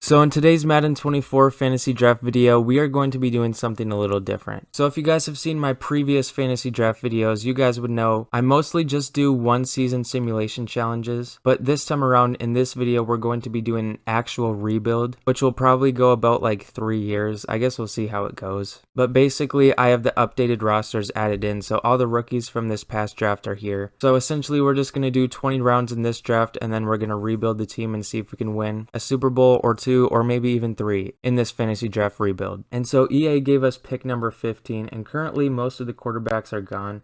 So in today's Madden 24 fantasy draft video, we are going to be doing something a little different. So if you guys have seen my previous fantasy draft videos, you guys would know I mostly just do one season simulation challenges, but this time around in this video, we're going to be doing an actual rebuild, which will probably go about like 3 years. I guess we'll see how it goes. But basically, I have the updated rosters added in, so all the rookies from this past draft are here. So essentially, we're just going to do 20 rounds in this draft, and then we're going to rebuild the team and see if we can win a Super Bowl or 2 or maybe even 3 in this fantasy draft rebuild. And so EA gave us pick number 15, and currently most of the quarterbacks are gone.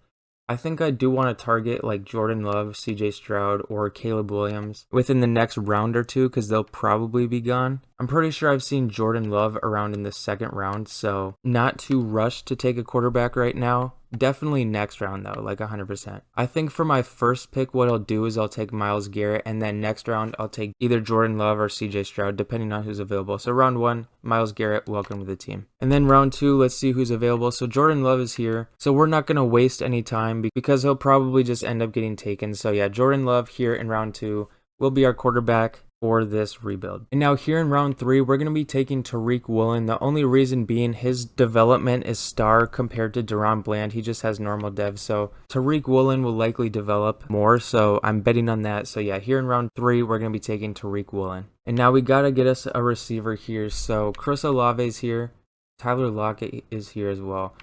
I think I do want to target like Jordan Love, CJ Stroud, or Caleb Williams within the next round or two because they'll probably be gone. I'm pretty sure I've seen Jordan Love around in the second round, so not too rushed to take a quarterback right now. Definitely next round though, like 100%. I think for my first pick, what I'll do is I'll take Myles Garrett, and then next round I'll take either Jordan Love or CJ Stroud, depending on who's available. So round 1, Myles Garrett, welcome to the team. And then round 2, let's see who's available. So Jordan Love is here, so we're not going to waste any time because he'll probably just end up getting taken. So yeah, Jordan Love here in round 2 will be our quarterback for this rebuild. And now here in round 3, we're going to be taking Tariq Woolen. The only reason being his development is star compared to Deron Bland. He just has normal dev. So Tariq Woolen will likely develop more. So I'm betting on that. So yeah, here in round 3, we're going to be taking Tariq Woolen. And now we got to get us a receiver here. So Chris Olave is here. Tyler Lockett is here as well.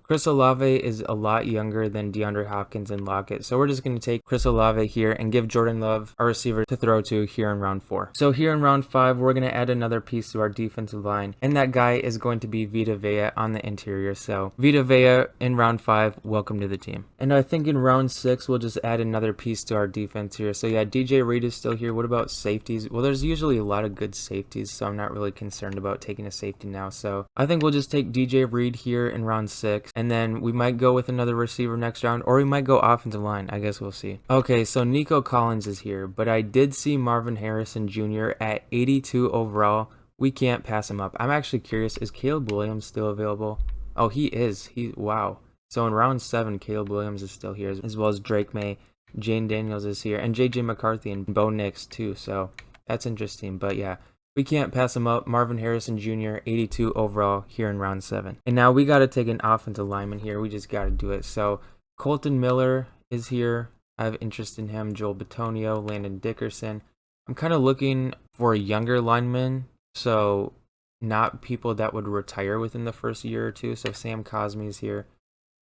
Chris Olave is a lot younger than DeAndre Hopkins and Lockett, so we're just going to take Chris Olave here and give Jordan Love a receiver to throw to here in round 4. So here in round 5, we're going to add another piece to our defensive line, and that guy is going to be Vita Vea on the interior. So Vita Vea in round 5, welcome to the team. And I think in round 6, we'll just add another piece to our defense here. So yeah, DJ Reed is still here. What about safeties? Well, there's usually a lot of good safeties, so I'm not really concerned about taking a safety now. So I think we'll just take DJ Reed here in round 6. And then we might go with another receiver next round, or we might go offensive line. I guess we'll see. Okay, so Nico Collins is here, but I did see Marvin Harrison Jr. at 82 overall. We can't pass him up. I'm actually curious, is Caleb Williams still available? Oh, he is. Wow. So in round 7, Caleb Williams is still here, as well as Drake May. Jane Daniels is here, and JJ McCarthy and Bo Nix too. So that's interesting. But yeah, we can't pass him up. Marvin Harrison Jr., 82 overall here in round 7. And now we got to take an offensive lineman here. We just got to do it. So Colton Miller is here. I have interest in him. Joel Bitonio, Landon Dickerson. I'm kind of looking for a younger lineman, so not people that would retire within the first year or two. So Sam Cosmi is here.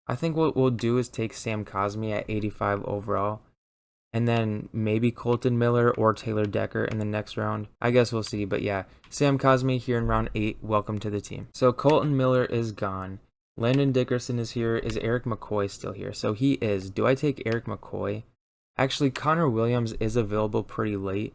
I think what we'll do is take Sam Cosmi at 85 overall. And then maybe Colton Miller or Taylor Decker in the next round. I guess we'll see. But yeah, Sam Cosmi here in round 8. Welcome to the team. So Colton Miller is gone. Landon Dickerson is here. Is Eric McCoy still here? So he is. Do I take Eric McCoy? Actually, Connor Williams is available pretty late.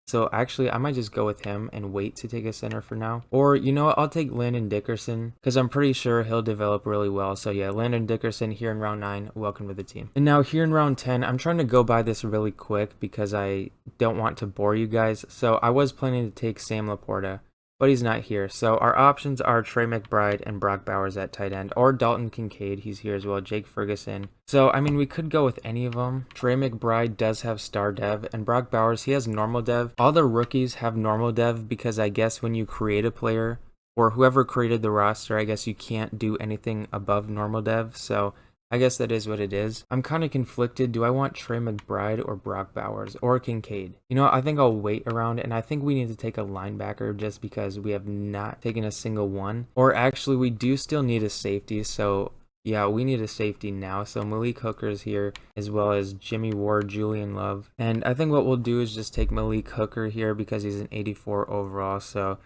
So actually, I might just go with him and wait to take a center for now. Or, you know what, I'll take Landon Dickerson because I'm pretty sure he'll develop really well. So yeah, Landon Dickerson here in round 9. Welcome to the team. And now here in round 10, I'm trying to go by this really quick because I don't want to bore you guys. So I was planning to take Sam Laporta, but he's not here. So our options are Trey McBride and Brock Bowers at tight end, or Dalton Kincaid. He's here as well. Jake Ferguson. So, I mean, we could go with any of them. Trey McBride does have star dev, and Brock Bowers, he has normal dev. All the rookies have normal dev because I guess when you create a player, or whoever created the roster, I guess you can't do anything above normal dev. So I guess that is what it is. I'm kind of conflicted. Do I want Trey McBride or Brock Bowers or Kincaid? You know, I think I'll wait around, and I think we need to take a linebacker just because we have not taken a single one. Or actually, we do still need a safety, so yeah, we need a safety now. So Malik Hooker is here, as well as Jimmy Ward, Julian Love. And I think what we'll do is just take Malik Hooker here because he's an 84 overall. So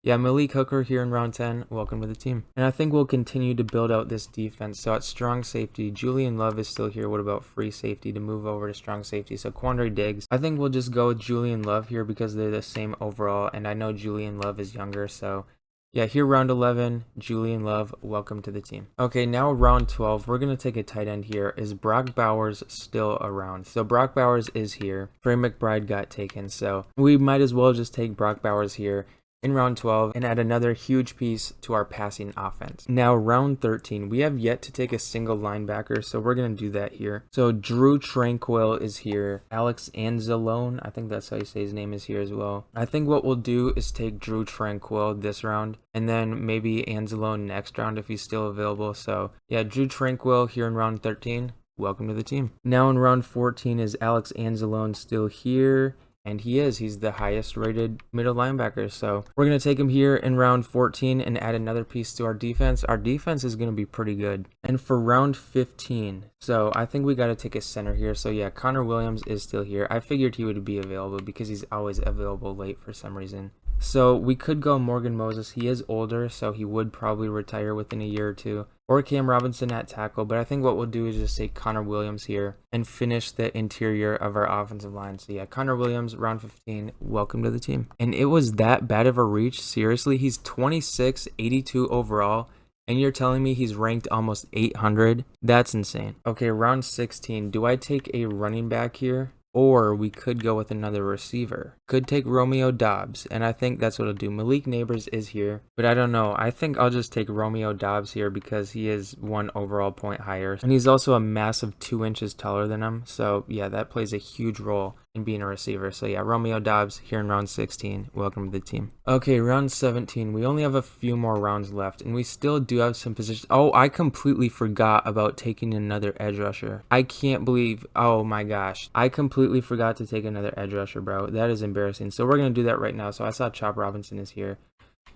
yeah, Malik Hooker here in round 10. Welcome to the team. And I think we'll continue to build out this defense. So at strong safety, Julian Love is still here. What about free safety to move over to strong safety? So Quandre Diggs. I think we'll just go with Julian Love here because they're the same overall. And I know Julian Love is younger. So yeah, here round 11, Julian Love, welcome to the team. Okay, now round 12, we're going to take a tight end here. Is Brock Bowers still around? So Brock Bowers is here. Trey McBride got taken. So we might as well just take Brock Bowers here. in round 12 and add another huge piece to our passing offense. Now, round 13, we have yet to take a single linebacker, so we're going to do that here. So Drew Tranquil is here. Alex Anzalone, I think that's how you say his name, is here as well. I think what we'll do is take Drew Tranquil this round, and then maybe Anzalone next round if he's still available. So yeah, Drew Tranquil here in round 13. Welcome to the team. Now in round 14, is Alex Anzalone still here? And he's the highest rated middle linebacker. So we're going to take him here in round 14 and add another piece to our defense. Our defense is going to be pretty good. And for round 15, so I think we got to take a center here. So yeah, Connor Williams is still here. I figured he would be available because he's always available late for some reason. So we could go Morgan Moses. He is older, so he would probably retire within a year or two. Or Cam Robinson at tackle. But I think what we'll do is just take Connor Williams here and finish the interior of our offensive line. So yeah, Connor Williams, round 15. Welcome to the team. And it was that bad of a reach. Seriously, he's 26, 82 overall. And you're telling me he's ranked almost 800? That's insane. Okay, round 16. Do I take a running back here? Or we could go with another receiver. Could take Romeo Doubs, and I think that's what I'll do. Malik Neighbors is here, but I don't know. I think I'll just take Romeo Doubs here because he is 1 overall point higher. And he's also a massive 2 inches taller than him. So yeah, that plays a huge role in being a receiver. So yeah, Romeo Doubs here in round 16. Welcome to the team. Okay, round 17. We only have a few more rounds left, and we still do have some positions. Oh, I completely forgot about taking another edge rusher. I can't believe, oh my gosh. I completely forgot to take another edge rusher, bro. That is embarrassing. So we're going to do that right now. So I saw Chop Robinson is here,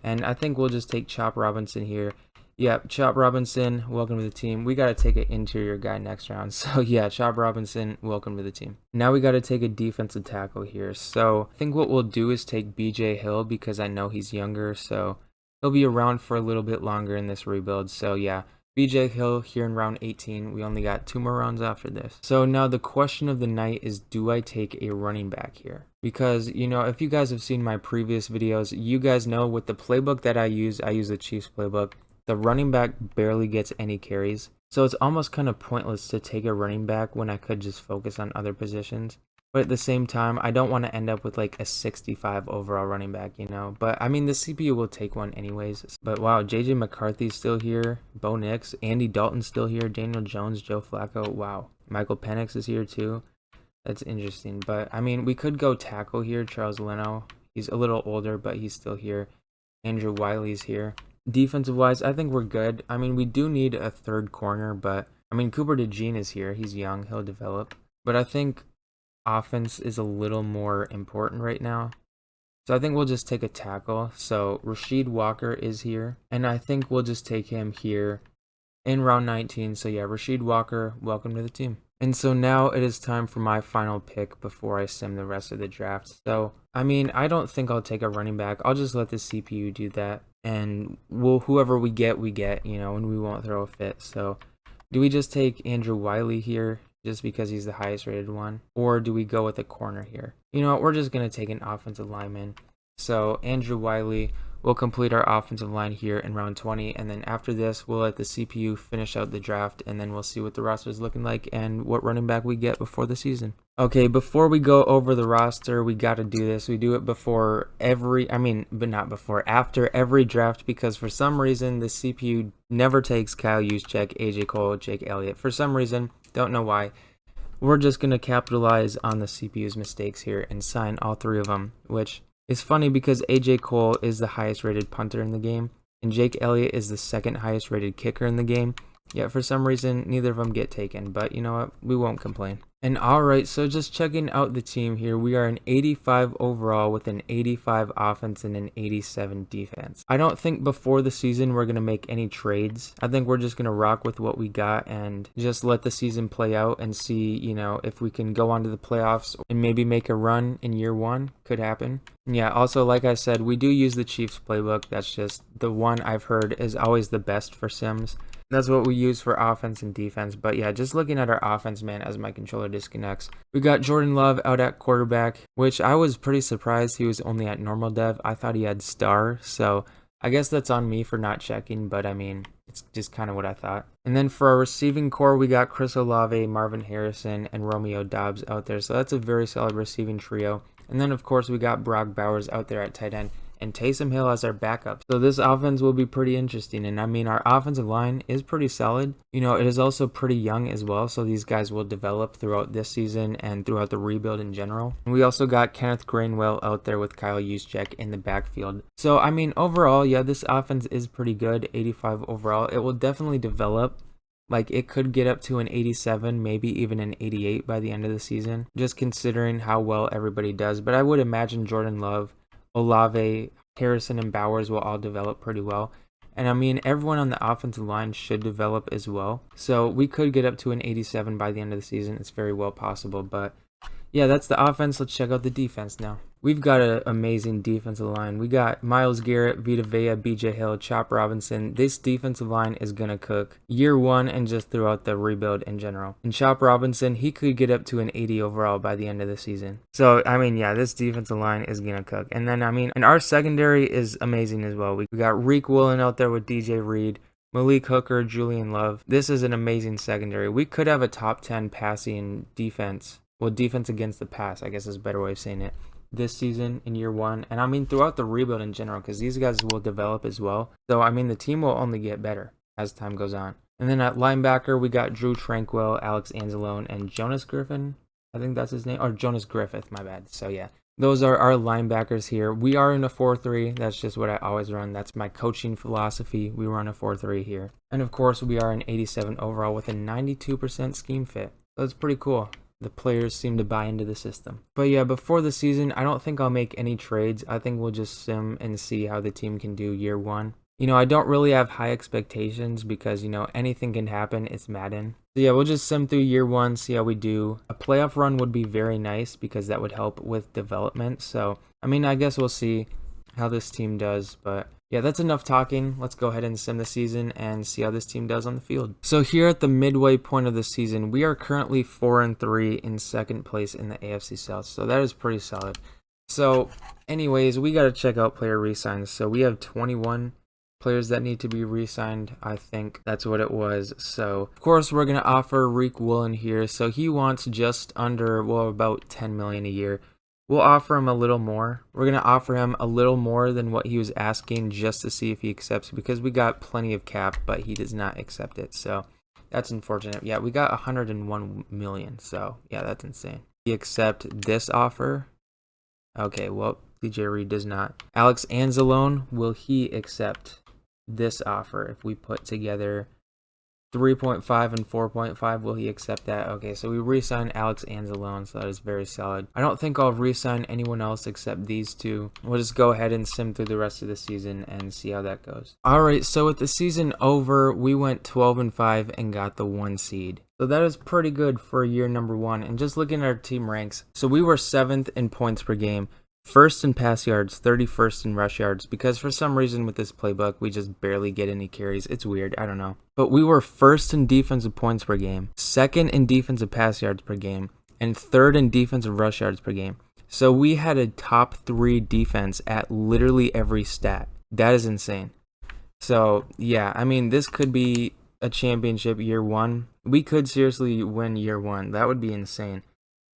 and I think we'll just take Chop Robinson here. Yeah, Chop Robinson, welcome to the team. We got to take an interior guy next round. So yeah, Chop Robinson, welcome to the team. Now we got to take a defensive tackle here. So I think what we'll do is take BJ Hill because I know he's younger. So he'll be around for a little bit longer in this rebuild. So yeah, BJ Hill here in round 18. We only got 2 more rounds after this. So now the question of the night is, do I take a running back here? Because, you know, if you guys have seen my previous videos, you guys know with the playbook that I use the Chiefs playbook. The running back barely gets any carries, so it's almost kind of pointless to take a running back when I could just focus on other positions. But at the same time, I don't want to end up with like a 65 overall running back, you know. But I mean, the CPU will take one anyways. But wow, JJ McCarthy's still here, Bo Nix, Andy Dalton's still here, Daniel Jones, Joe Flacco, wow. Michael Penix is here too. That's interesting. But I mean, we could go tackle here, Charles Leno. He's a little older, but he's still here. Andrew Wiley's here. Defensive wise, I think we're good. I mean, we do need a third corner, but I mean, Cooper DeJean is here. He's young. He'll develop. But I think offense is a little more important right now. So I think we'll just take a tackle. So Rasheed Walker is here. And I think we'll just take him here in round 19. So yeah, Rasheed Walker, welcome to the team. And so now it is time for my final pick before I sim the rest of the draft. So, I mean, I don't think I'll take a running back. I'll just let the CPU do that. And whoever we get, you know, and we won't throw a fit. So, do we just take Andrew Wiley here just because he's the highest rated one? Or do we go with a corner here? You know what, we're just going to take an offensive lineman. So, Andrew Wiley will complete our offensive line here in round 20. And then after this, we'll let the CPU finish out the draft. And then we'll see what the roster is looking like and what running back we get before the season. Okay, before we go over the roster, we got to do this. We do it before after every draft, because for some reason, the CPU never takes Kyle Juszczyk, AJ Cole, Jake Elliott. For some reason, don't know why. We're just going to capitalize on the CPU's mistakes here and sign all 3 of them, which is funny because AJ Cole is the highest rated punter in the game, and Jake Elliott is the 2nd highest rated kicker in the game. Yet for some reason, neither of them get taken, but you know what? We won't complain. And alright, so just checking out the team here, we are an 85 overall with an 85 offense and an 87 defense. I don't think before the season we're going to make any trades. I think we're just going to rock with what we got and just let the season play out and see, you know, if we can go on to the playoffs and maybe make a run in year 1. Could happen. Yeah, also, like I said, we do use the Chiefs playbook. That's just the one I've heard is always the best for sims. That's what we use for offense and defense. But yeah, just looking at our offense, man, as my controller disconnects. We got Jordan Love out at quarterback, which I was pretty surprised he was only at normal dev. I thought he had star, so I guess that's on me for not checking, but I mean, it's just kind of what I thought. And then for our receiving core, we got Chris Olave, Marvin Harrison, and Romeo Doubs out there. So that's a very solid receiving trio. And then, of course, we got Brock Bowers out there at tight end. and Taysom Hill as our backup. So this offense will be pretty interesting. And I mean, our offensive line is pretty solid. You know, it is also pretty young as well. So these guys will develop throughout this season and throughout the rebuild in general. And we also got Kenneth Gainwell out there with Kyle Juszczyk in the backfield. So, I mean, overall, yeah, this offense is pretty good. 85 overall. It will definitely develop. Like, it could get up to an 87, maybe even an 88 by the end of the season, just considering how well everybody does. But I would imagine Jordan Love, Olave, Harrison, and Bowers will all develop pretty well. And I mean, everyone on the offensive line should develop as well. So we could get up to an 87 by the end of the season. It's very well possible. But yeah, that's the offense. Let's check out the defense now. We've got an amazing defensive line. We got Myles Garrett, Vita Vea, BJ Hill, Chop Robinson. This defensive line is going to cook year one and just throughout the rebuild in general. And Chop Robinson, he could get up to an 80 overall by the end of the season. So, I mean, yeah, this defensive line is going to cook. And then, I mean, and our secondary is amazing as well. We got Reek Woolen out there with DJ Reed, Malik Hooker, Julian Love. This is an amazing secondary. We could have a top 10 passing defense. Well, defense against the pass, I guess is a better way of saying it, this season in year one. And I mean, throughout the rebuild in general, because these guys will develop as well. So, I mean, the team will only get better as time goes on. And then at linebacker, we got Drew Tranquil, Alex Anzalone, and Jonas Griffin. I think that's his name. Or Jonas Griffith, my bad. So, yeah. Those are our linebackers here. We are in a 4-3. That's just what I always run. That's my coaching philosophy. We run a 4-3 here. And, of course, we are an 87 overall with a 92% scheme fit. That's pretty cool. The players seem to buy into the system. But yeah, before the season, I don't think I'll make any trades. I think we'll just sim and see how the team can do year one. You know, I don't really have high expectations because, you know, anything can happen. It's Madden. So yeah, we'll just sim through year one, see how we do. A playoff run would be very nice because that would help with development. So, I mean, I guess we'll see how this team does, but yeah, that's enough talking. Let's go ahead and sim the season and see how this team does on the field. So here at the midway point of the season, we are currently 4-3 in second place in the AFC South. So that is pretty solid. So anyways, we got to check out player re-signs. So we have 21 players that need to be re-signed. I think that's what it was. So of course we're going to offer Reek Woolen here. So he wants just under, well, about 10 million a year. We'll offer him a little more. We're going to offer him a little more than what he was asking just to see if he accepts, because we got plenty of cap, but he does not accept it. So that's unfortunate. Yeah, we got 101 million. So yeah, that's insane. He accept this offer? Okay, well, DJ Reed does not. Alex Anzalone, will he accept this offer if we put together 3.5 and 4.5, will he accept that? Okay, so we re-sign Alex Anzalone, so that is very solid. I don't think I'll re-sign anyone else except these two. We'll just go ahead and sim through the rest of the season and see how that goes. Alright, so with the season over, we went 12-5 and got the 1 seed. So that is pretty good for year number 1. And just looking at our team ranks, so we were 7th in points per game, 1st in pass yards, 31st in rush yards, because for some reason with this playbook, we just barely get any carries. It's weird, I don't know. But we were 1st in defensive points per game, 2nd in defensive pass yards per game, and 3rd in defensive rush yards per game. So we had a top 3 defense at literally every stat. That is insane. So yeah, I mean, this could be a championship year 1. We could seriously win year 1. That would be insane.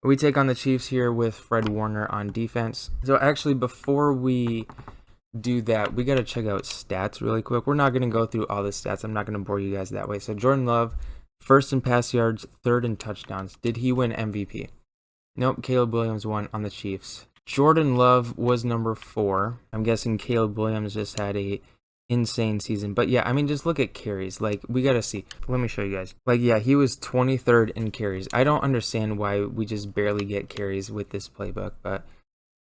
We take on the Chiefs here with Fred Warner on defense. So actually, before we do that, we got to check out stats really quick. We're not going to go through all the stats. I'm not going to bore you guys that way. So Jordan Love, 1st in pass yards, 3rd in touchdowns. Did he win MVP? Nope, Caleb Williams won on the Chiefs. Jordan Love was number 4. I'm guessing Caleb Williams just had a insane season. But yeah, I mean, just look at carries. Like, we gotta see. Let me show you guys. Like, yeah, he was 23rd in carries. I don't understand why we just barely get carries with this playbook, but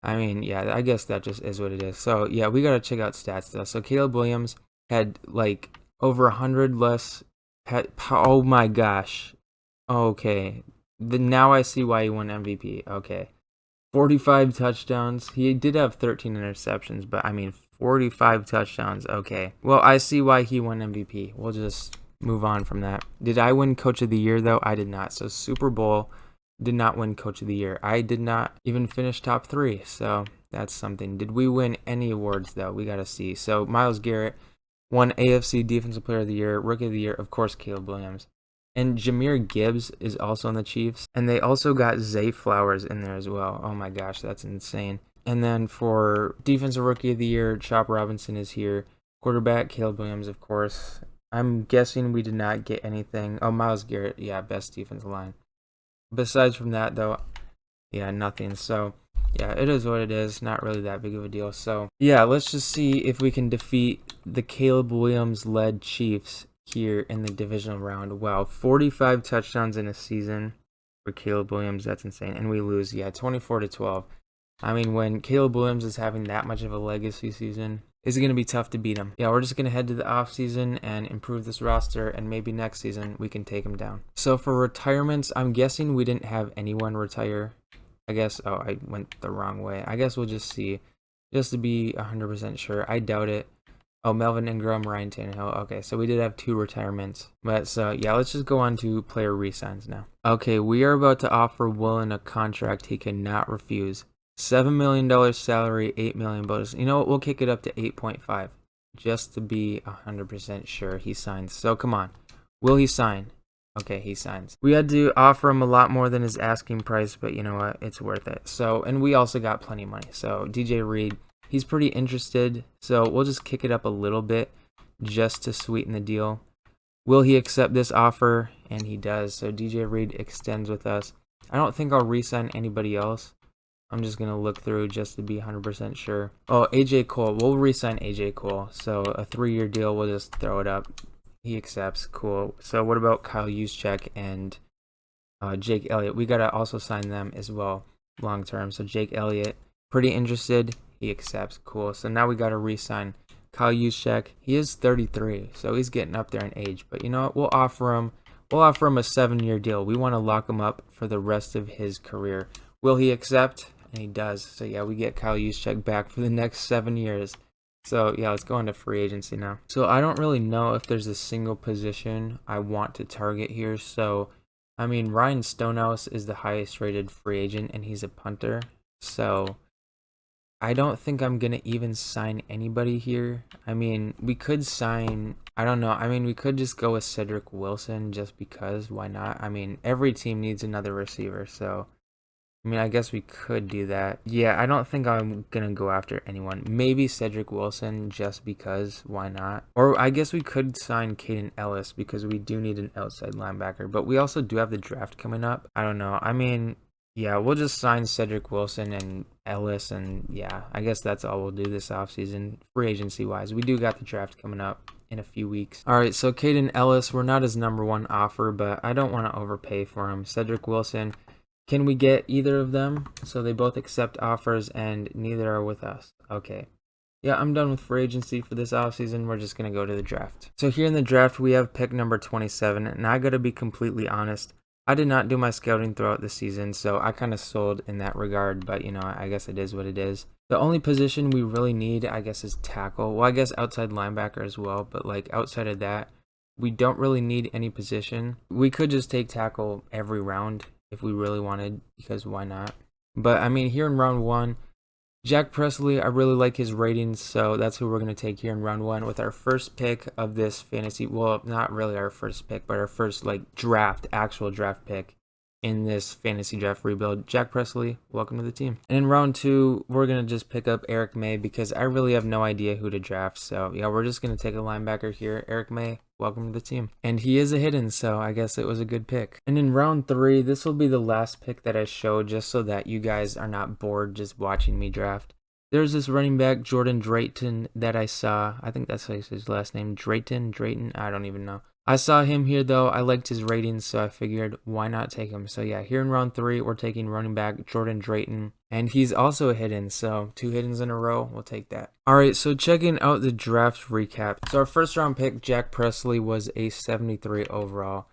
I mean, yeah, I guess that just is what it is. So yeah, we gotta check out stats though. So Caleb Williams had like over 100 less oh my gosh. Okay, now I see why he won MVP. Okay, 45 touchdowns. He did have 13 interceptions, but I mean, 45 touchdowns. Okay. Well, I see why he won MVP. We'll just move on from that. Did I win Coach of the Year, though? I did not. So Super Bowl did not win Coach of the Year. I did not even finish top 3. So that's something. Did we win any awards, though? We got to see. So Myles Garrett won AFC Defensive Player of the Year, Rookie of the Year, of course, Caleb Williams. And Jahmyr Gibbs is also on the Chiefs. And they also got Zay Flowers in there as well. Oh my gosh, that's insane. And then for Defensive Rookie of the Year, Chop Robinson is here. Quarterback, Caleb Williams, of course. I'm guessing we did not get anything. Oh, Myles Garrett, yeah, best defensive line. Besides from that, though, yeah, nothing. So, yeah, it is what it is. Not really that big of a deal. So, yeah, let's just see if we can defeat the Caleb Williams-led Chiefs here in the divisional round. Wow, 45 touchdowns in a season for Caleb Williams. That's insane. And we lose, yeah, 24-12. I mean, when Caleb Williams is having that much of a legacy season, it's going to be tough to beat him. Yeah, we're just going to head to the offseason and improve this roster, and maybe next season we can take him down. So for retirements, I'm guessing we didn't have anyone retire. I guess, oh, I went the wrong way. I guess we'll just see, just to be 100% sure. I doubt it. Oh, Melvin Ingram, Ryan Tannehill. Okay, so we did have 2 retirements. But so, yeah, let's just go on to player re-signs now. Okay, we are about to offer Willen a contract he cannot refuse. $7 million salary, $8 million bonus. You know what? We'll kick it up to 8.5 just to be 100% sure he signs. So come on. Will he sign? Okay, he signs. We had to offer him a lot more than his asking price, but you know what? It's worth it. So, and we also got plenty of money. So DJ Reed, he's pretty interested. So we'll just kick it up a little bit just to sweeten the deal. Will he accept this offer? And he does. So DJ Reed extends with us. I don't think I'll re-sign anybody else. I'm just going to look through just to be 100% sure. Oh, AJ Cole. We'll re-sign AJ Cole. So a 3-year deal. We'll just throw it up. He accepts. Cool. So what about Kyle Juszczyk and Jake Elliott? We got to also sign them as well long term. So Jake Elliott, pretty interested. He accepts. Cool. So now we got to re-sign Kyle Juszczyk. He is 33, so he's getting up there in age. But you know what? We'll offer him a 7-year deal. We want to lock him up for the rest of his career. Will he accept? And he does. So yeah, we get Kyle Juszczyk back for the next 7 years. So yeah, let's go into free agency now. So I don't really know if there's a single position I want to target here. So I mean, Ryan Stonehouse is the highest rated free agent, and he's a punter. So I don't think I'm gonna even sign anybody here. I mean, we could sign, I don't know. I mean, we could just go with Cedric Wilson just because. Why not? I mean, every team needs another receiver, so I mean, I guess we could do that. Yeah, I don't think I'm going to go after anyone. Maybe Cedric Wilson just because. Why not? Or I guess we could sign Caden Ellis because we do need an outside linebacker. But we also do have the draft coming up. I don't know. I mean, yeah, we'll just sign Cedric Wilson and Ellis. And yeah, I guess that's all we'll do this offseason, free agency-wise. We do got the draft coming up in a few weeks. All right, so Caden Ellis, we're not his #1 offer, but I don't want to overpay for him. Cedric Wilson, can we get either of them? So they both accept offers and neither are with us. Okay. Yeah, I'm done with free agency for this offseason. We're just going to go to the draft. So here in the draft, we have pick number 27. And I got to be completely honest. I did not do my scouting throughout the season, so I kind of sold in that regard. But, you know, I guess it is what it is. The only position we really need, I guess, is tackle. Well, I guess outside linebacker as well. But, like, outside of that, we don't really need any position. We could just take tackle every round if we really wanted, because why not? But I mean, here in round 1, Jack Presley, I really like his ratings, so that's who we're going to take here in round 1 with our first pick of this fantasy. Well, not really our first pick, but our first like draft, actual draft pick in this fantasy draft rebuild. Jack Presley, welcome to the team. And in round 2, we're going to just pick up Eric May because I really have no idea who to draft. So yeah, we're just going to take a linebacker here. Eric May, welcome to the team. And he is a hidden, so I guess it was a good pick. And in round 3, this will be the last pick that I show just so that you guys are not bored just watching me draft. There's this running back, Jordan Drayton, that I saw. I think that's his last name. Drayton, I don't even know. I saw him here, though. I liked his ratings, so I figured, why not take him? So, yeah, here in round 3, we're taking running back Jordan Drayton. And he's also a hidden, so 2 hiddens in a row. We'll take that. All right, so checking out the draft recap. So, our first round pick, Jack Presley, was a 73 overall.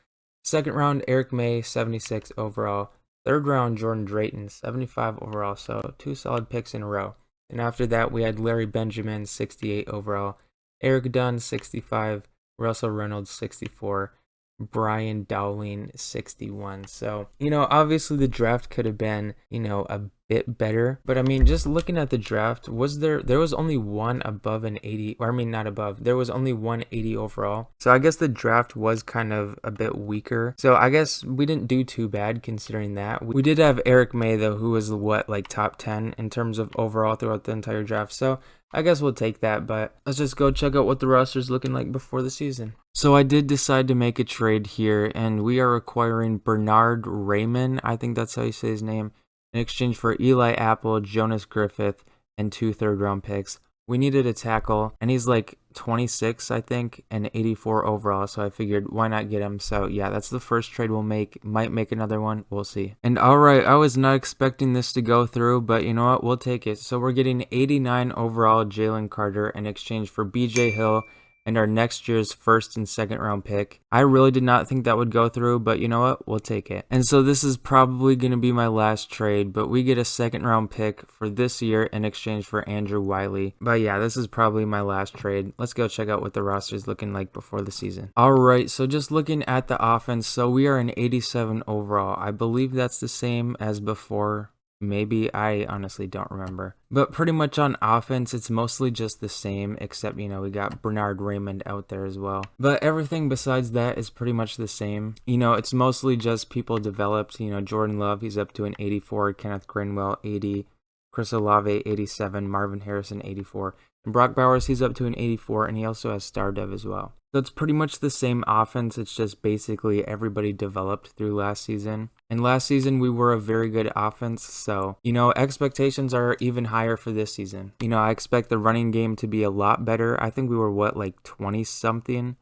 Second round, Eric May, 76 overall. Third round, Jordan Drayton, 75 overall. So, 2 solid picks in a row. And after that, we had Larry Benjamin, 68 overall. Eric Dunn, 65. Russell Reynolds, 64. Brian Dowling 61. So, obviously the draft could have been, a bit better. But I mean, just looking at the draft, there was only one above an 80, or I mean not above. There was only 180 overall. So I guess the draft was kind of a bit weaker. So I guess we didn't do too bad considering that. We did have Eric May though, who was like top 10 in terms of overall throughout the entire draft. So I guess we'll take that, but let's just go check out what the roster's looking like before the season. So I did decide to make a trade here, and we are acquiring Bernard Raymond, I think that's how you say his name, in exchange for Eli Apple, Jonas Griffith, and 2 third-round picks. We needed a tackle, and he's like 26, I think, and 84 overall, so I figured why not get him. So yeah, that's the first trade we'll make. Might make another one, we'll see. And alright, I was not expecting this to go through, but you know what, we'll take it. So we're getting 89 overall Jalen Carter in exchange for BJ Hill and our next year's first and second round pick. I really did not think that would go through, but you know what? We'll take it. And so this is probably going to be my last trade, but we get a second round pick for this year in exchange for Andrew Wiley. But yeah, this is probably my last trade. Let's go check out what the roster is looking like before the season. All right, so just looking at the offense, so we are an 87 overall. I believe that's the same as before. Maybe, I honestly don't remember. But pretty much on offense, it's mostly just the same, except, we got Bernard Raymond out there as well. But everything besides that is pretty much the same. It's mostly just people developed. Jordan Love, he's up to an 84, Kenneth Gainwell, 80, Chris Olave, 87, Marvin Harrison, 84. And Brock Bowers, he's up to an 84, and he also has Star Dev as well. So it's pretty much the same offense. It's just basically everybody developed through last season. And last season, we were a very good offense. So, expectations are even higher for this season. I expect the running game to be a lot better. I think we were, like 20-something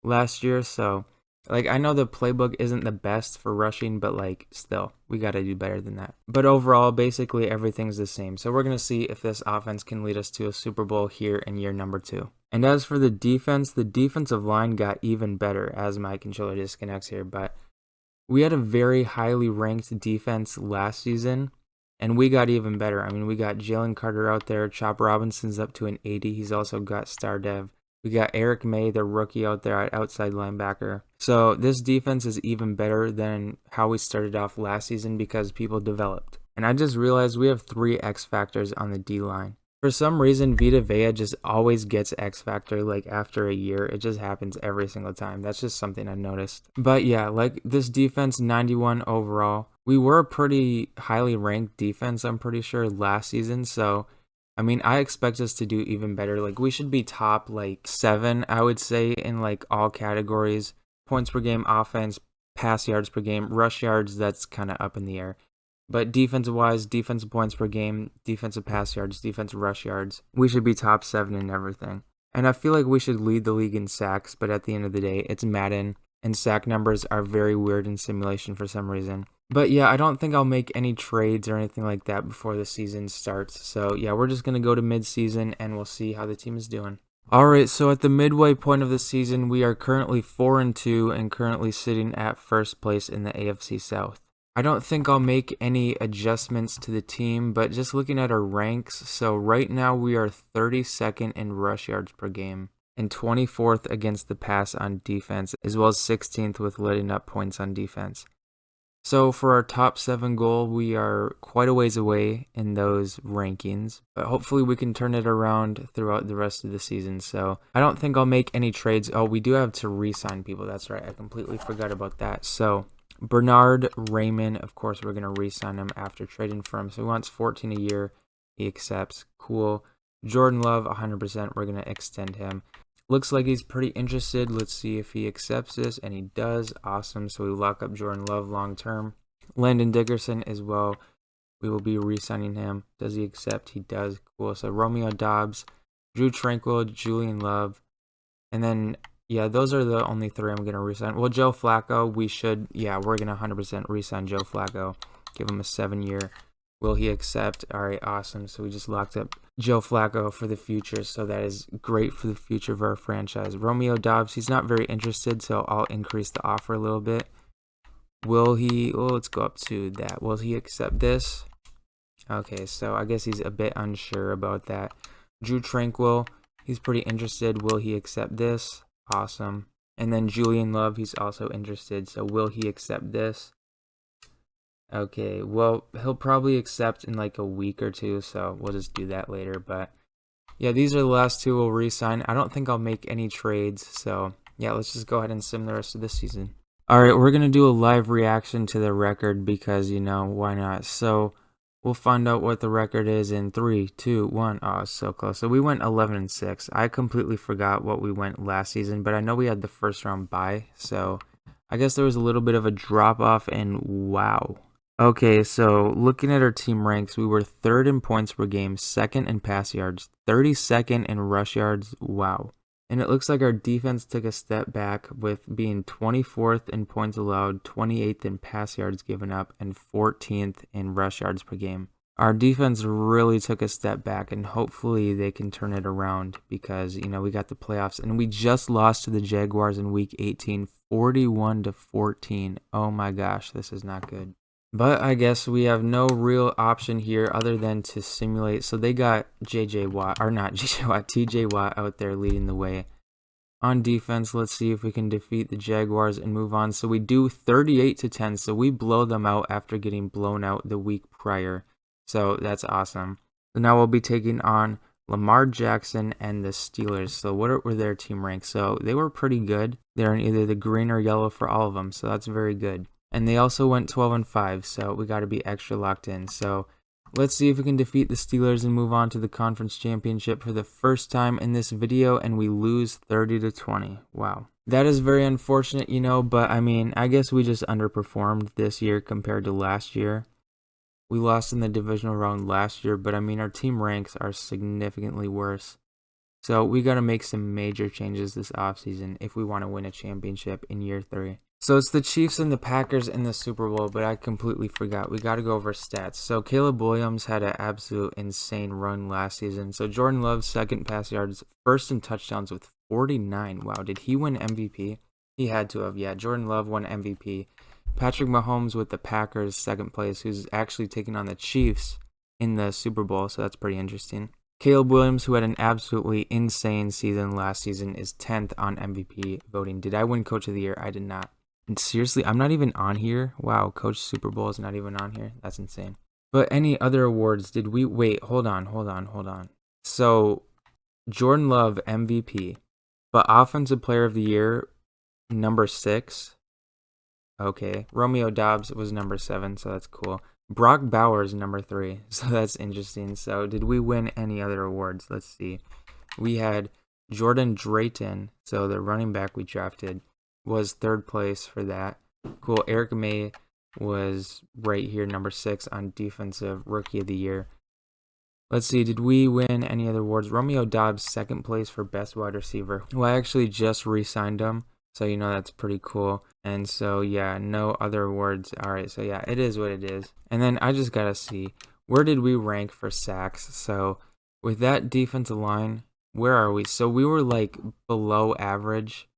last year. So, I know the playbook isn't the best for rushing, but, still, we got to do better than that. But overall, basically, everything's the same. So we're going to see if this offense can lead us to a Super Bowl here in year number 2. And as for the defensive line got even better as my controller disconnects here. But we had a very highly ranked defense last season, and we got even better. I mean, we got Jalen Carter out there. Chop Robinson's up to an 80. He's also got Star Dev. We got Eric May, the rookie out there at outside linebacker. So this defense is even better than how we started off last season because people developed. And I just realized we have 3 X factors on the D-line. For some reason, Vita Vea just always gets X Factor after a year. It just happens every single time. That's just something I noticed. But yeah, this defense, 91 overall. We were a pretty highly ranked defense, I'm pretty sure, last season. So, I mean, I expect us to do even better. We should be top 7, I would say, in all categories. Points per game, offense, pass yards per game, rush yards, that's kind of up in the air. But defensive-wise, defensive points per game, defensive pass yards, defensive rush yards, we should be top 7 in everything. And I feel like we should lead the league in sacks, but at the end of the day, it's Madden, and sack numbers are very weird in simulation for some reason. But yeah, I don't think I'll make any trades or anything like that before the season starts. So yeah, we're just going to go to mid-season, and we'll see how the team is doing. Alright, so at the midway point of the season, we are currently 4-2 and currently sitting at first place in the AFC South. I don't think I'll make any adjustments to the team, but just looking at our ranks, so right now we are 32nd in rush yards per game and 24th against the pass on defense, as well as 16th with letting up points on defense. So for our top 7 goal, we are quite a ways away in those rankings, but hopefully we can turn it around throughout the rest of the season. So I don't think I'll make any trades. Oh, we do have to re-sign people. That's right. I completely forgot about that. So Bernard Raymond, of course, we're going to re-sign him after trading for him. So he wants 14 a year. He accepts. Cool. Jordan Love, 100%. We're going to extend him. Looks like he's pretty interested. Let's see if he accepts this, and he does. Awesome. So we lock up Jordan Love long term. Landon Dickerson as well. We will be re-signing him. Does he accept? He does. Cool. So Romeo Doubs, Drew Tranquil, Julian Love, and then yeah, those are the only 3 I'm going to re-sign. Well, Joe Flacco, we're going to 100% re-sign Joe Flacco. Give him a 7-year. Will he accept? All right, awesome. So we just locked up Joe Flacco for the future. So that is great for the future of our franchise. Romeo Doubs, he's not very interested, so I'll increase the offer a little bit. Will he? Oh, let's go up to that. Will he accept this? Okay, so I guess he's a bit unsure about that. Drew Tranquil, he's pretty interested. Will he accept this? Awesome. And then Julian Love, he's also interested. So will he accept this? Okay, well, he'll probably accept in like a week or two, so we'll just do that later. But yeah, these are the last two we'll re-sign. I don't think I'll make any trades, so yeah, let's just go ahead and sim the rest of this season. All right, we're going to do a live reaction to the record because, why not? So we'll find out what the record is in 3, 2, 1. Oh, it's so close. So we went 11-6. I completely forgot what we went last season, but I know we had the first round bye, so I guess there was a little bit of a drop off, and wow. Okay, so looking at our team ranks, we were 3rd in points per game, 2nd in pass yards, 32nd in rush yards. Wow. And it looks like our defense took a step back with being 24th in points allowed, 28th in pass yards given up, and 14th in rush yards per game. Our defense really took a step back, and hopefully they can turn it around because, we got the playoffs. And we just lost to the Jaguars in Week 18, 41-14. Oh my gosh, this is not good. But I guess we have no real option here other than to simulate. So they got TJ Watt out there leading the way. On defense, let's see if we can defeat the Jaguars and move on. So we do 38-10. So we blow them out after getting blown out the week prior. So that's awesome. So now we'll be taking on Lamar Jackson and the Steelers. So what were their team ranks? So they were pretty good. They're in either the green or yellow for all of them. So that's very good. And they also went 12-5, so we got to be extra locked in. So let's see if we can defeat the Steelers and move on to the conference championship for the first time in this video, and we lose 30-20. Wow. That is very unfortunate, but I guess we just underperformed this year compared to last year. We lost in the divisional round last year, but our team ranks are significantly worse. So we got to make some major changes this offseason if we want to win a championship in year 3. So it's the Chiefs and the Packers in the Super Bowl, but I completely forgot. We got to go over stats. So Caleb Williams had an absolute insane run last season. So Jordan Love, 2nd pass yards, 1st in touchdowns with 49. Wow, did he win MVP? He had to have. Yeah, Jordan Love won MVP. Patrick Mahomes with the Packers, 2nd place, who's actually taking on the Chiefs in the Super Bowl, so that's pretty interesting. Caleb Williams, who had an absolutely insane season last season, is 10th on MVP voting. Did I win Coach of the Year? I did not. And seriously, I'm not even on here. Wow, Coach Super Bowl is not even on here. That's insane. But any other awards did we... Wait, hold on. So, Jordan Love, MVP. But Offensive Player of the Year, number 6. Okay. Romeo Doubs was number 7, so that's cool. Brock Bowers, number 3. So that's interesting. So, did we win any other awards? Let's see. We had Jordan Drayton, so the running back we drafted, was 3rd place for that. Cool. Eric May was right here, number 6 on Defensive Rookie of the Year. Let's see, did we win any other awards? Romeo Doubs, 2nd place for Best Wide Receiver. Well, I actually just re-signed him, so that's pretty cool. And so, yeah, no other awards. All right, so yeah, it is what it is. And then I just got to see, where did we rank for sacks? So with that defensive line, where are we? So we were like below average.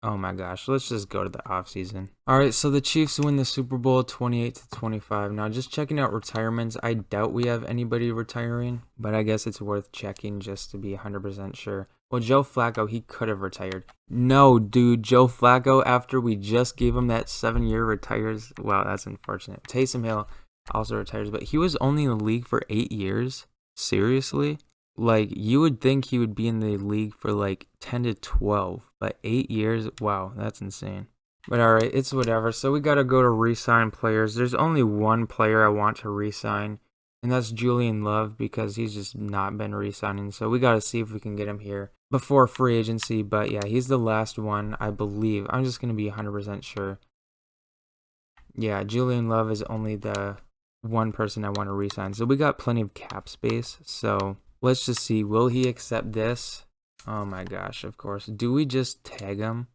Oh my gosh, let's just go to the offseason. All right, so the Chiefs win the Super Bowl 28-25. Now, just checking out retirements, I doubt we have anybody retiring, but I guess it's worth checking just to be 100% sure. Well, Joe Flacco, he could have retired. No, dude, Joe Flacco, after we just gave him that 7-year retires. Wow, that's unfortunate. Taysom Hill also retires, but he was only in the league for 8 years? Seriously? Like, you would think he would be in the league for like 10 to 12, but 8 years? Wow, that's insane. But all right, it's whatever. So we got to go to re-sign players. There's only one player I want to re-sign, and that's Julian Love because he's just not been re-signing. So we got to see if we can get him here before free agency. But yeah, he's the last one, I believe. I'm just going to be 100% sure. Yeah, Julian Love is only the one person I want to re-sign. So we got plenty of cap space, so... Let's just see. Will he accept this? Oh my gosh, of course. Do we just tag him?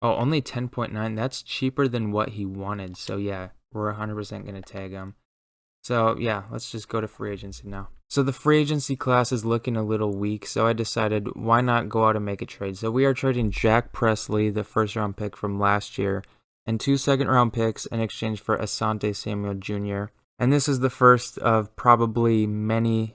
Oh, only 10.9. That's cheaper than what he wanted. So yeah, we're 100% going to tag him. So yeah, let's just go to free agency now. So the free agency class is looking a little weak. So I decided why not go out and make a trade. So we are trading Jack Presley, the 1st-round pick from last year, and 2 second-round picks in exchange for Asante Samuel Jr., and this is the first of probably many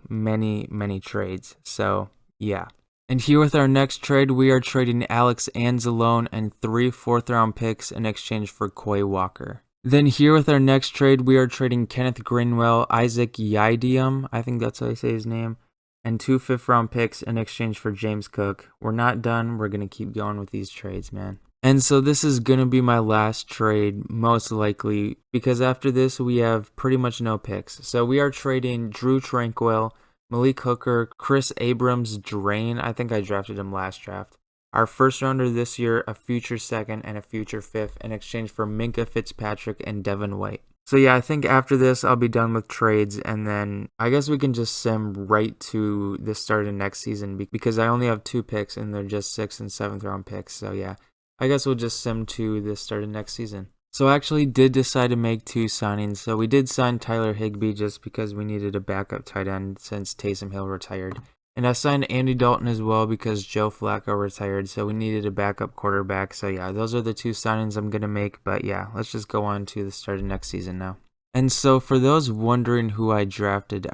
trades. So, yeah. And here with our next trade, we are trading Alex Anzalone and 3 fourth-round picks in exchange for Quay Walker. Then here with our next trade, we are trading Kenneth Greenwell, Isaac Yidium, I think that's how I say his name, and 2 fifth-round picks in exchange for James Cook. We're not done. We're going to keep going with these trades, man. And so this is going to be my last trade, most likely, because after this, we have pretty much no picks. So we are trading Drew Tranquil, Malik Hooker, Chris Abrams, Drain. I think I drafted him last draft. Our first rounder this year, a future second, and a future fifth in exchange for Minka Fitzpatrick and Devin White. So yeah, I think after this, I'll be done with trades, and then I guess we can just sim right to the start of next season because I only have 2 picks, and they're just 6th and 7th round picks. So yeah, I guess we'll just sim to the start of next season. So I actually did decide to make 2 signings. So we did sign Tyler Higbee just because we needed a backup tight end since Taysom Hill retired. And I signed Andy Dalton as well because Joe Flacco retired, so we needed a backup quarterback. So yeah, those are the 2 signings I'm going to make. But yeah, let's just go on to the start of next season now. And so for those wondering who I drafted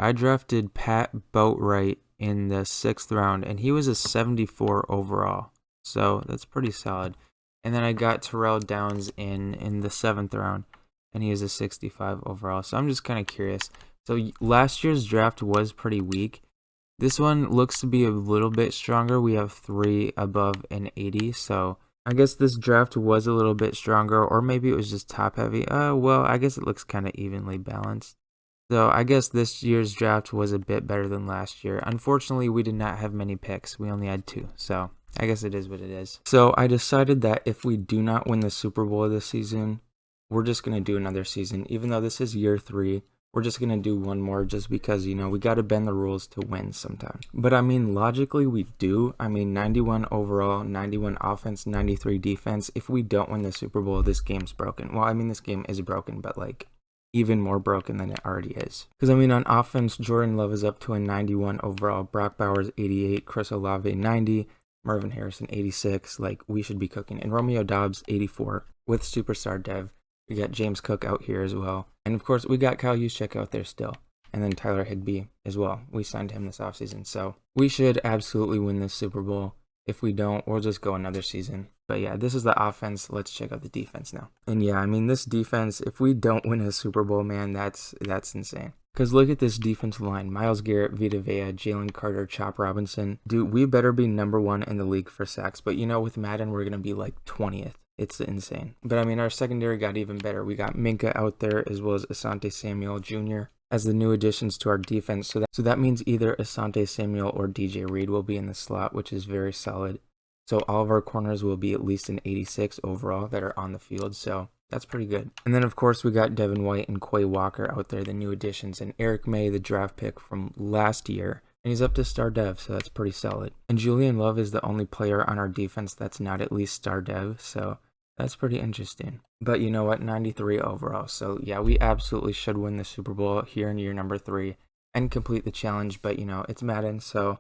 Pat Boatwright in the 6th round, and he was a 74 overall. So that's pretty solid. And then I got Terrell Downs in the 7th round, and he was a 65 overall. So I'm just kind of curious. So last year's draft was pretty weak. This one looks to be a little bit stronger. We have 3 above an 80, so I guess this draft was a little bit stronger, or maybe it was just top heavy. Well, I guess it looks kind of evenly balanced. So I guess this year's draft was a bit better than last year. Unfortunately, we did not have many picks. We only had 2, so I guess it is what it is. So I decided that if we do not win the Super Bowl this season, we're just going to do another season. Even though this is year 3, we're just going to do one more just because, you know, we got to bend the rules to win sometimes. But I mean, logically, we do. I mean, 91 overall, 91 offense, 93 defense. If we don't win the Super Bowl, this game's broken. Well, I mean, this game is broken, but like even more broken than it already is. Because I mean, on offense, Jordan Love is up to a 91 overall, Brock Bowers 88, Chris Olave 90, Marvin Harrison 86. Like, we should be cooking. And Romeo Doubs 84 with superstar dev. We got James Cook out here as well. And of course, we got Kyle Juszczyk out there still. And then Tyler Higbee as well. We signed him this offseason. So we should absolutely win this Super Bowl. If we don't, we'll just go another season. But yeah, this is the offense. Let's check out the defense now. And yeah, I mean, this defense, if we don't win a Super Bowl, man, that's insane. Because look at this defensive line. Myles Garrett, Vita Vea, Jalen Carter, Chop Robinson. Dude, we better be number 1 in the league for sacks. But you know, with Madden, we're going to be like 20th. It's insane. But I mean, our secondary got even better. We got Minka out there as well as Asante Samuel Jr. as the new additions to our defense. So that means either Asante Samuel or DJ Reed will be in the slot, which is very solid. So all of our corners will be at least an 86 overall that are on the field. So that's pretty good. And then, of course, we got Devin White and Quay Walker out there, the new additions, and Eric May, the draft pick from last year. And he's up to star dev, so that's pretty solid. And Julian Love is the only player on our defense that's not at least star dev, so that's pretty interesting. But you know what? 93 overall. So yeah, we absolutely should win the Super Bowl here in year number 3 and complete the challenge. But you know, it's Madden, so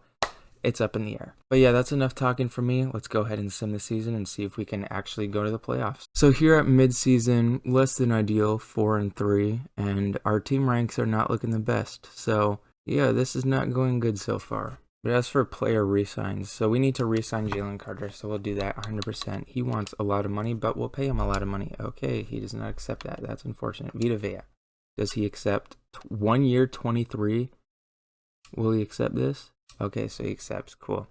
it's up in the air. But yeah, that's enough talking for me. Let's go ahead and sim the season and see if we can actually go to the playoffs. So here at mid-season, less than ideal, 4-3, and our team ranks are not looking the best. So yeah, this is not going good so far. But as for player re-signs, so we need to re-sign Jalen Carter, so we'll do that 100%. He wants a lot of money, but we'll pay him a lot of money. Okay, he does not accept that. That's unfortunate. Vita Vea, does he accept 1 year, 23? Will he accept this? Okay, so he accepts. Cool.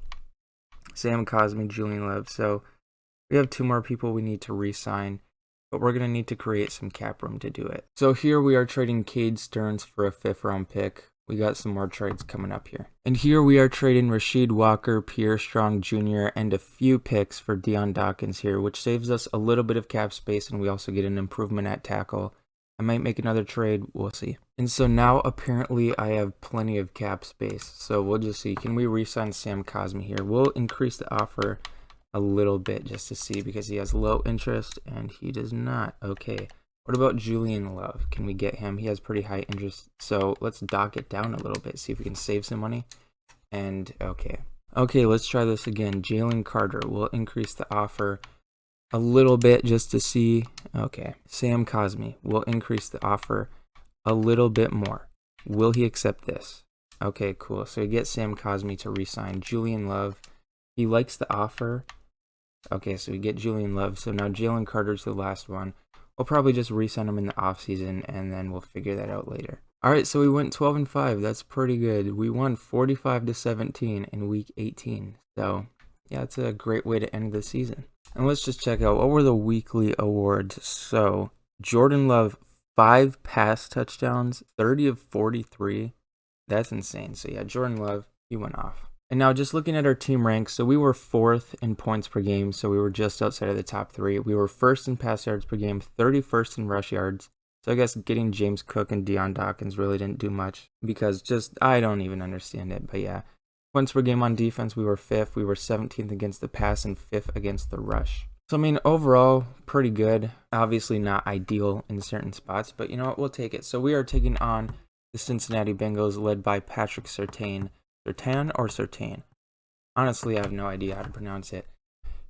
Sam Cosmi, Julian Love. So we have 2 more people we need to re-sign, but we're going to need to create some cap room to do it. So here we are trading Cade Stearns for a 5th round pick. We got some more trades coming up here. And here we are trading Rasheed Walker, Pierre Strong Jr., and a few picks for Deion Dawkins here, which saves us a little bit of cap space, and we also get an improvement at tackle. I might make another trade. We'll see. And so now apparently I have plenty of cap space. So we'll just see. Can we re-sign Sam Cosmi here? We'll increase the offer a little bit just to see because he has low interest and he does not. Okay. What about Julian Love? Can we get him? He has pretty high interest. So let's dock it down a little bit. See if we can save some money. And okay. Okay, let's try this again. Jalen Carter. We'll increase the offer a little bit just to see. Okay. Sam Cosmi. We'll increase the offer a little bit more. Will he accept this? Okay, cool. So we get Sam Cosmi to re-sign. Julian Love. He likes the offer. Okay, so we get Julian Love. So now Jalen Carter's the last one. We'll probably just re-sign him in the offseason, and then we'll figure that out later. All right, so we went 12-5. That's pretty good. We won 45-17 in week 18. So yeah, it's a great way to end the season. And let's just check out what were the weekly awards. So Jordan Love, 5 pass touchdowns, 30 of 43. That's insane. So yeah, Jordan Love, he went off. And now just looking at our team ranks, so we were 4th in points per game, so we were just outside of the top 3. We were 1st in pass yards per game, 31st in rush yards. So I guess getting James Cook and Deion Dawkins really didn't do much because I don't even understand it. But yeah, points per game on defense, we were 5th. We were 17th against the pass and 5th against the rush. So I mean, overall, pretty good. Obviously not ideal in certain spots, but you know what, we'll take it. So we are taking on the Cincinnati Bengals led by Patrick Surtain. Surtain? Honestly, I have no idea how to pronounce it.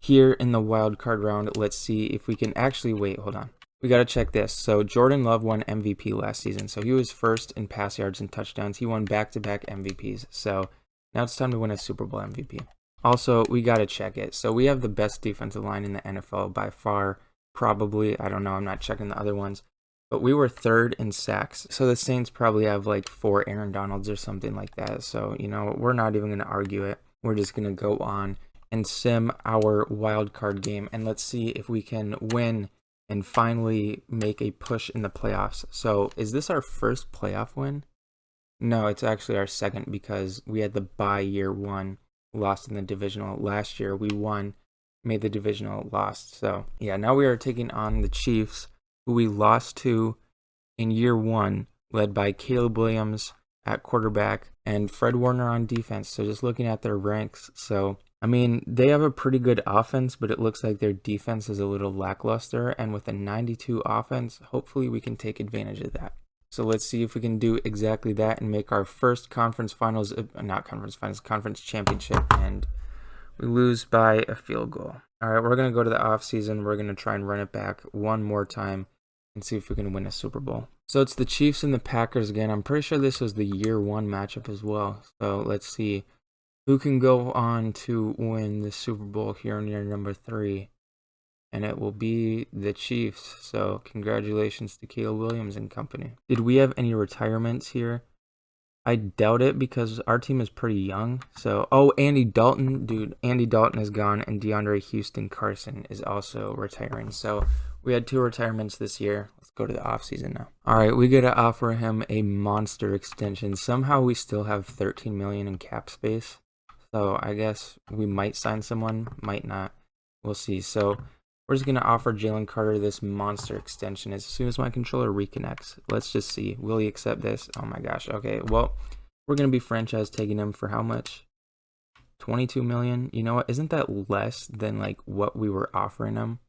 Here in the wild card round, let's see if we can actually wait. Hold on. We got to check this. So Jordan Love won MVP last season. So he was 1st in pass yards and touchdowns. He won back-to-back MVPs. So now it's time to win a Super Bowl MVP. Also, we got to check it. So we have the best defensive line in the NFL by far. Probably. I don't know. I'm not checking the other ones. But we were 3rd in sacks. So the Saints probably have like 4 Aaron Donalds or something like that. So, you know, we're not even going to argue it. We're just going to go on and sim our wild card game. And let's see if we can win and finally make a push in the playoffs. So is this our first playoff win? No, it's actually our second because we had the bye year 1, lost in the divisional. Last year we won, made the divisional, lost. So yeah, now we are taking on the Chiefs, who we lost to in year 1, led by Caleb Williams at quarterback and Fred Warner on defense. So just looking at their ranks. So, I mean, they have a pretty good offense, but it looks like their defense is a little lackluster. And with a 92 offense, hopefully we can take advantage of that. So let's see if we can do exactly that and make our first conference championship. And we lose by a field goal. All right, we're going to go to the offseason. We're going to try and run it back one more time and see if we can win a Super Bowl. So it's the Chiefs and the Packers again. I'm pretty sure this was the year 1 matchup as well. So let's see who can go on to win the Super Bowl here in year number 3. And it will be the Chiefs. So congratulations to Caleb Williams and company. Did we have any retirements here? I doubt it because our team is pretty young. So, oh, Andy Dalton. Dude, Andy Dalton is gone and DeAndre Houston Carson is also retiring. So we had 2 retirements this year. Let's go to the offseason now. All right, we got to offer him a monster extension. Somehow we still have $13 million in cap space. So I guess we might sign someone, might not. We'll see. So we're just going to offer Jalen Carter this monster extension as soon as my controller reconnects. Let's just see. Will he accept this? Oh my gosh. Okay, well, we're going to be franchise taking him for how much? 22 million. You know what? Isn't that less than like what we were offering him?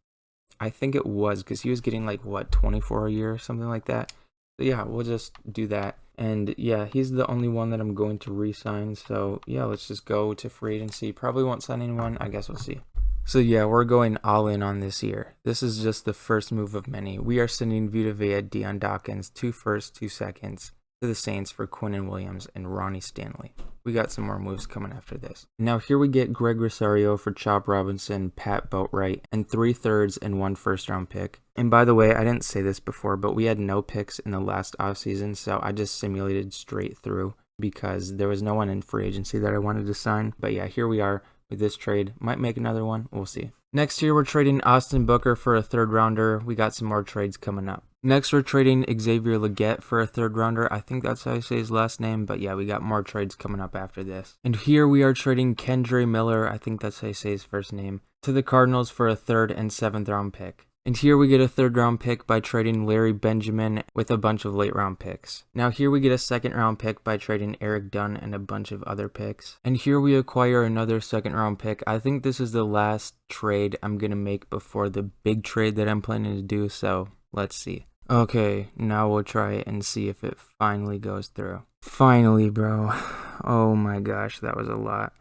I think it was because he was getting like what, 24 a year or something like that. So yeah, we'll just do that. And yeah, he's the only one that I'm going to re-sign. So yeah, let's just go to free agency. Probably won't sign anyone. I guess we'll see. So yeah, we're going all in on this year. This is just the first move of many. We are sending Vita Vea, Deion Dawkins, 2 firsts, 2 seconds to the Saints for Quinnen Williams and Ronnie Stanley. We got some more moves coming after this. Now here we get Greg Rosario for Chop Robinson, Pat Boatwright, and 3 thirds and 1 first-round pick. And by the way, I didn't say this before, but we had no picks in the last offseason, so I just simulated straight through because there was no one in free agency that I wanted to sign. But yeah, here we are with this trade. Might make another one. We'll see. Next year, we're trading Austin Booker for a 3rd rounder. We got some more trades coming up. Next, we're trading Xavier Legette for a 3rd rounder. I think that's how you say his last name, but yeah, we got more trades coming up after this. And here we are trading Kendre Miller, I think that's how you say his first name, to the Cardinals for a 3rd and 7th round pick. And here we get a 3rd round pick by trading Larry Benjamin with a bunch of late round picks. Now here we get a 2nd round pick by trading Eric Dunn and a bunch of other picks. And here we acquire another 2nd round pick. I think this is the last trade I'm going to make before the big trade that I'm planning to do, so let's see. Okay, now we'll try it and see if it finally goes through. Finally, bro. Oh my gosh, that was a lot.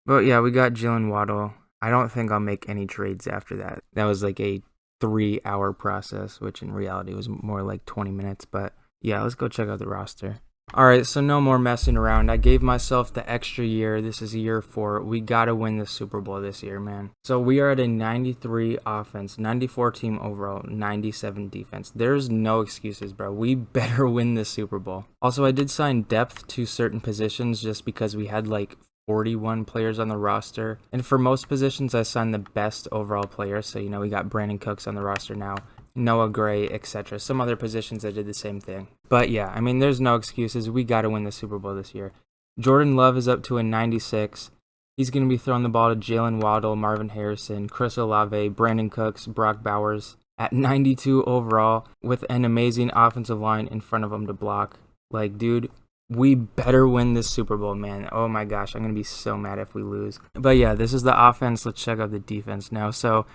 But yeah, we got Jalen Waddle. I don't think I'll make any trades after that. That was like a 3-hour process, which in reality was more like 20 minutes. But yeah, let's go check out the roster. Alright, so no more messing around. I gave myself the extra year. This is year 4. We gotta win the Super Bowl this year, man. So we are at a 93 offense, 94 team overall, 97 defense. There's no excuses, bro. We better win this Super Bowl. Also, I did sign depth to certain positions just because we had like 41 players on the roster. And for most positions, I signed the best overall player. So, we got Brandon Cooks on the roster now, Noah Gray, etc. Some other positions I did the same thing. But yeah, there's no excuses. We got to win the Super Bowl this year. Jordan Love is up to a 96. He's going to be throwing the ball to Jalen Waddle, Marvin Harrison, Chris Olave, Brandon Cooks, Brock Bowers at 92 overall with an amazing offensive line in front of him to block. Like, dude, we better win this Super Bowl, man. Oh my gosh, I'm going to be so mad if we lose. But yeah, this is the offense. Let's check out the defense now. So,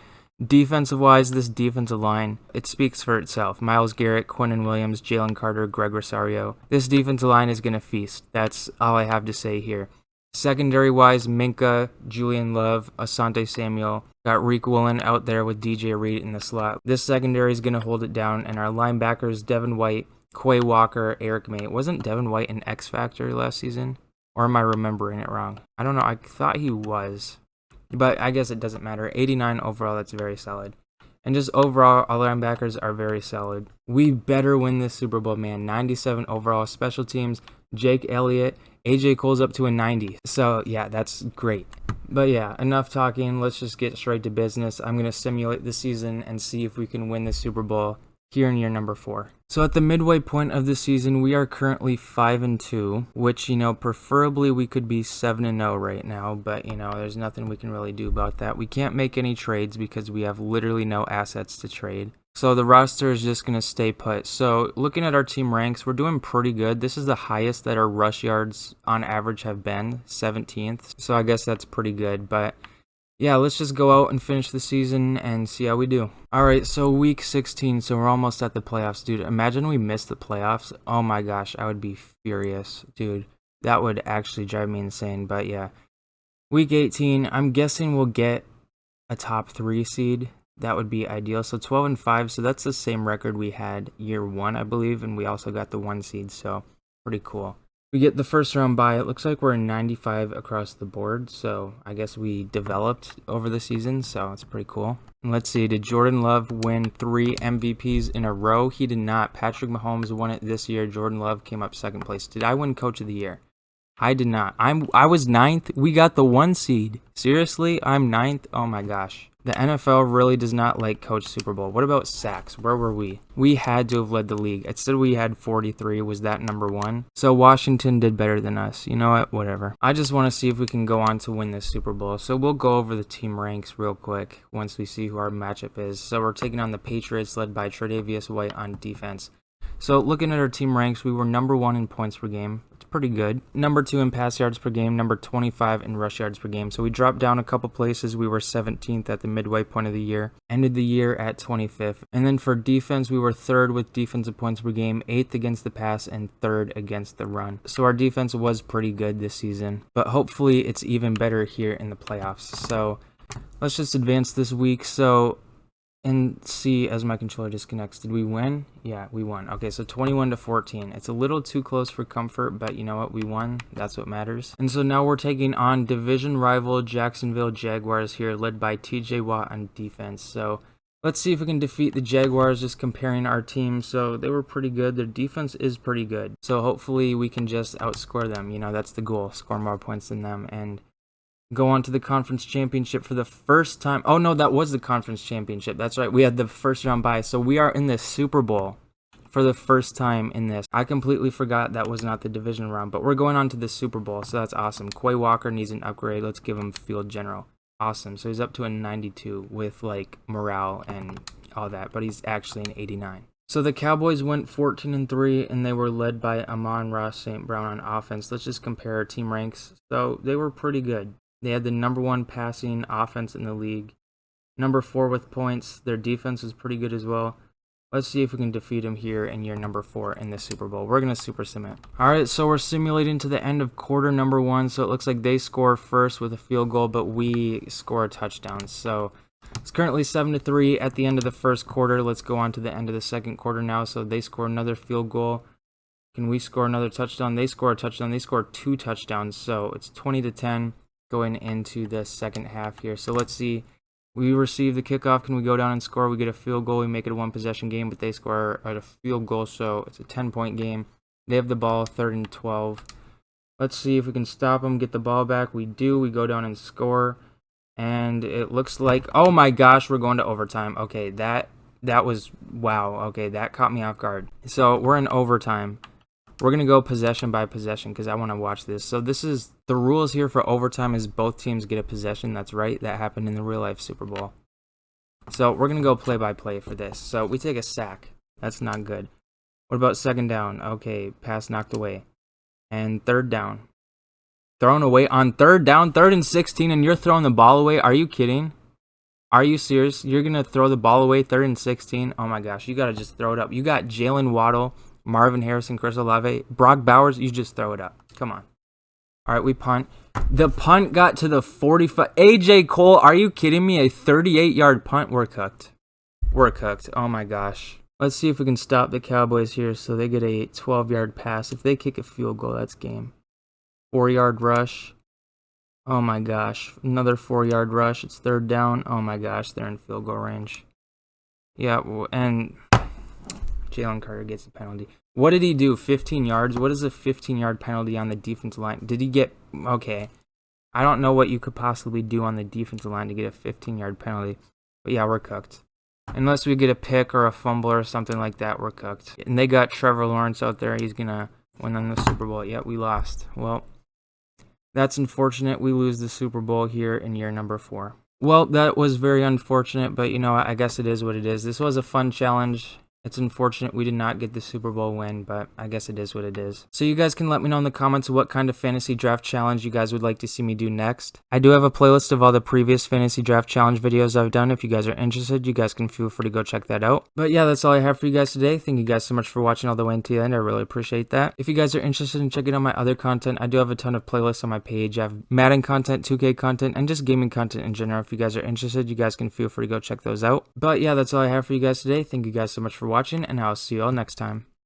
defensive-wise, this defensive line, it speaks for itself. Myles Garrett, Quinnen Williams, Jalen Carter, Greg Rosario. This defensive line is going to feast. That's all I have to say here. Secondary-wise, Minka, Julian Love, Asante Samuel. Got Reek Woolen out there with DJ Reed in the slot. This secondary is going to hold it down. And our linebackers, Devin White, Quay Walker, Eric May. Wasn't Devin White an X Factor last season? Or am I remembering it wrong? I don't know. I thought he was. But I guess it doesn't matter. 89 overall, that's very solid. And just overall, our linebackers are very solid. We better win this Super Bowl, man. 97 overall. Special teams, Jake Elliott. AJ Cole's up to a 90. So, yeah, that's great. But yeah, enough talking. Let's just get straight to business. I'm going to simulate the season and see if we can win the Super Bowl here in year number 4. So at the midway point of the season, we are currently 5-2, which, preferably we could be 7-0 right now, but, there's nothing we can really do about that. We can't make any trades because we have literally no assets to trade. So the roster is just going to stay put. So looking at our team ranks, we're doing pretty good. This is the highest that our rush yards on average have been, 17th. So I guess that's pretty good, but yeah, let's just go out and finish the season and see how we do. Alright, so week 16, so we're almost at the playoffs, dude. Imagine we missed the playoffs. Oh my gosh, I would be furious, dude. That would actually drive me insane, but yeah. Week 18, I'm guessing we'll get a top 3 seed. That would be ideal. So 12-5, so that's the same record we had year 1, I believe, and we also got the 1 seed, so pretty cool. We get the first round bye. It looks like we're 95 across the board, so I guess we developed over the season, so it's pretty cool. And let's see, did Jordan Love win 3 MVPs in a row? He did not. Patrick Mahomes won it this year. Jordan Love came up 2nd place. Did I win Coach of the Year? I did not. I was 9th. We got the 1 seed. Seriously? I'm 9th? Oh my gosh. The NFL really does not like Coach Super Bowl. What about sacks? Where were we? We had to have led the league. It said we had 43. Was that number 1? So Washington did better than us. You know what? Whatever. I just want to see if we can go on to win this Super Bowl. So we'll go over the team ranks real quick once we see who our matchup is. So we're taking on the Patriots led by Tre'Davious White on defense. So looking at our team ranks, we were number 1 in points per game. It's pretty good. Number 2 in pass yards per game. Number 25 in rush yards per game. So we dropped down a couple places. We were 17th at the midway point of the year. Ended the year at 25th. And then for defense, we were 3rd with defensive points per game, 8th against the pass, and 3rd against the run. So our defense was pretty good this season. But hopefully it's even better here in the playoffs. So let's just advance this week. So and see as my controller disconnects. Did we win? Yeah, we won. Okay, so 21-14. It's a little too close for comfort, but you know what? We won. That's what matters. And so now we're taking on division rival Jacksonville Jaguars here, led by TJ Watt on defense. So let's see if we can defeat the Jaguars, just comparing our teams. So they were pretty good. Their defense is pretty good. So hopefully we can just outscore them. That's the goal, score more points than them. And go on to the conference championship for the first time. Oh, no, that was the conference championship. That's right. We had the first round bye. So we are in the Super Bowl for the first time in this. I completely forgot that was not the division round, but we're going on to the Super Bowl. So that's awesome. Quay Walker needs an upgrade. Let's give him field general. Awesome. So he's up to a 92 with like morale and all that, but he's actually an 89. So the Cowboys went 14-3, and they were led by Amon-Ra St. Brown on offense. Let's just compare our team ranks. So they were pretty good. They had the number 1 passing offense in the league. Number 4 with points. Their defense was pretty good as well. Let's see if we can defeat them here in year number 4 in the Super Bowl. We're going to super sim it. Alright, so we're simulating to the end of quarter number 1. So it looks like they score first with a field goal, but we score a touchdown. So it's currently 7-3 at the end of the first quarter. Let's go on to the end of the second quarter now. So they score another field goal. Can we score another touchdown? They score a touchdown. They score 2 touchdowns. So it's 20-10 going into the second half here. So let's see. We receive the kickoff. Can we go down and score? We get a field goal. We make it a 1-possession game, but they score at a field goal, so it's a 10-point game. They have the ball, 3rd and 12. Let's see if we can stop them, get the ball back. We do. We go down and score, and it looks like, oh my gosh, we're going to overtime. Okay, that was, wow. Okay, that caught me off guard. So we're in overtime. We're going to go possession by possession because I want to watch this. So this is, the rules here for overtime is both teams get a possession. That's right. That happened in the real life Super Bowl. So we're going to go play by play for this. So we take a sack. That's not good. What about 2nd down? Okay, pass knocked away. And 3rd down. Thrown away on 3rd down, 3rd and 16, and you're throwing the ball away? Are you kidding? Are you serious? You're going to throw the ball away 3rd and 16? Oh my gosh, you got to just throw it up. You got Jalen Waddle, Marvin Harrison, Chris Olave, Brock Bowers, you just throw it up. Come on. All right, we punt. The punt got to the 45. AJ Cole, are you kidding me? A 38-yard punt? We're cooked. We're cooked. Oh my gosh. Let's see if we can stop the Cowboys here so they get a 12-yard pass. If they kick a field goal, that's game. 4-yard rush. Oh my gosh. Another 4-yard rush. It's 3rd down. Oh my gosh, they're in field goal range. Yeah, and Jalen Carter gets a penalty. What did he do? 15 yards? What is a 15-yard penalty on the defensive line? Did he get... Okay. I don't know what you could possibly do on the defensive line to get a 15-yard penalty. But yeah, we're cooked. Unless we get a pick or a fumble or something like that, we're cooked. And they got Trevor Lawrence out there. He's going to win on the Super Bowl. Yet we lost. Well, that's unfortunate. We lose the Super Bowl here in year number 4. Well, that was very unfortunate, but you know, I guess it is what it is. This was a fun challenge. It's unfortunate we did not get the Super Bowl win, but I guess it is what it is. So you guys can let me know in the comments what kind of fantasy draft challenge you guys would like to see me do next. I do have a playlist of all the previous fantasy draft challenge videos I've done. If you guys are interested, you guys can feel free to go check that out. But yeah, that's all I have for you guys today. Thank you guys so much for watching all the way until the end. I really appreciate that. If you guys are interested in checking out my other content, I do have a ton of playlists on my page. I have Madden content, 2K content, and just gaming content in general. If you guys are interested, you guys can feel free to go check those out. But yeah, that's all I have for you guys today. Thank you guys so much for watching, and I'll see you all next time.